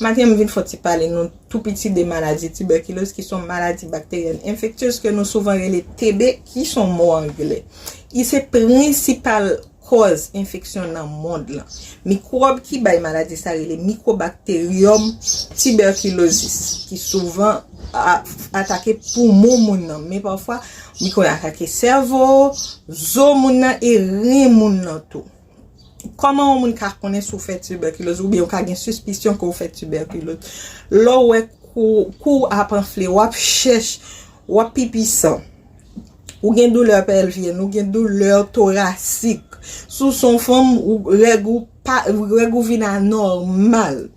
Maintenant, je vais parler nous tout petit des maladies tuberculeuses qui sont maladies bactériennes infectieuses que nous souvent les TB qui sont mots anglais. Et c'est principale cause infection dans le monde là. Microbe qui baille maladie ça les Mycobacterium tuberculosis qui souvent attaquer poumon moun mais parfois micro attaquer cerveau, zo moun et rein moun tout. Comment on ka connaît sou fait tuberculose ou bien on ka gen suspicion qu'on fait tuberculose. Là ouais kou a pamphlet ou cherche ou pipi sang. Ou gen douleur pelvienne, ou gen douleur thoracique. Sous son femme ou regou vin anormal.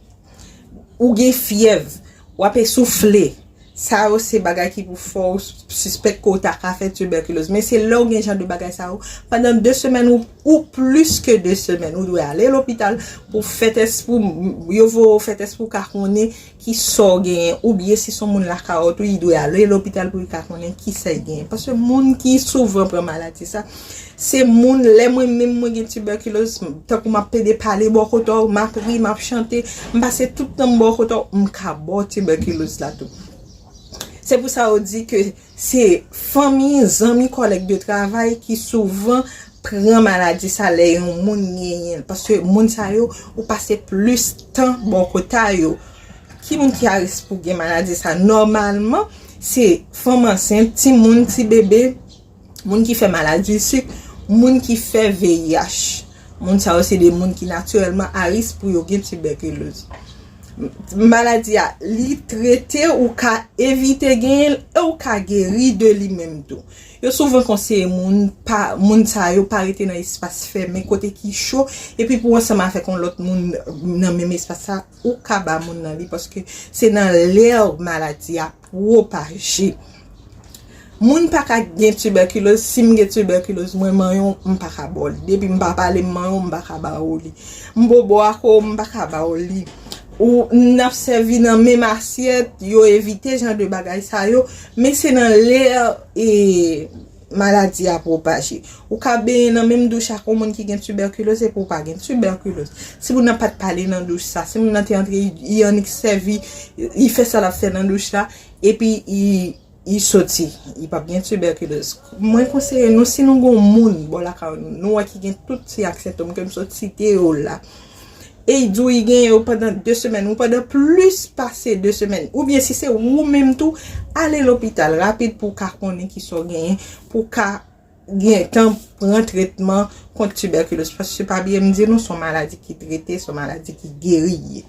Ou gen fièvre, ou ap souffler. Ça c'est bagay qui pour force suspect qu'on t'a fait tuberculose mais c'est là où gen genre de bagay ça pendant 2 semaines ou plus que 2 semaines ou doit aller à l'hôpital pour faire test pour yo vo faire test pour connait qui sort gen ou bien si son monde la carotte il doit aller à l'hôpital pour connait qui c'est gen parce que monde qui souvent prend maladie ça c'est moun les moi même moi gen tuberculose tant que m'a pédé parler bon côté m'a ri m'a chanter passer tout temps bon côté m'ka bon tuberculose là tout. C'est pour ça on dit que c'est famille, amis, collègues de travail qui souvent prend maladie ça les moun parce que moun sa yo ou passer plus temps bon côté yo. Qui moun qui a risque pour gen maladie ça normalement c'est femme enceinte, petit moun, petit bébé, moun qui fait maladie sucre, moun qui fait VIH. Moun ça c'est des moun qui naturellement à risque pour yo gen tuberculose. Maladie a li traité ou ka éviter gain ou ka guéri de lui même tout. Yo souvent conseiller moun sa yo pas rester dans espace fermé côté qui chaud et puis pour ça m'a fait qu'on l'autre moun dans même espace ça ou ka ba moun nan li parce que c'est dans l'air maladie a propager. Moun pa ka gen tuberculose, si m gen tuberculose, moi manyon m pa ka bol. Depuis m pa parler manyon m pa ka ba ou li. M bobo ako m pa ka ba ou li. Ou n'a servi dans même assiette, yo éviter genre de bagay ça yo, mais c'est dans l'air et maladie à propager. Ou ka ben dans même douche à comme qui gen tuberculose c'est pour pas gen tuberculose. Si vous n'a pas de parler dans douche ça, si vous n'entez entrer il servi, il fait ça la fait dans douche là et puis il sorti, il pas bien tuberculose. Moi conseille nous si nous gon moun bon là nous qui gen tout ces accès comme sorti là. Et il dit il gagne pendant 2 semaines ou pendant plus passer 2 semaines ou bien si c'est ou même tout aller à l'hôpital rapide pour qu'a connait qui sont gagne pour qu'a gagne temps prendre traitement contre tuberculose parce que c'est pas bien me dire nous sont maladies qui traitées sont maladies qui guérit.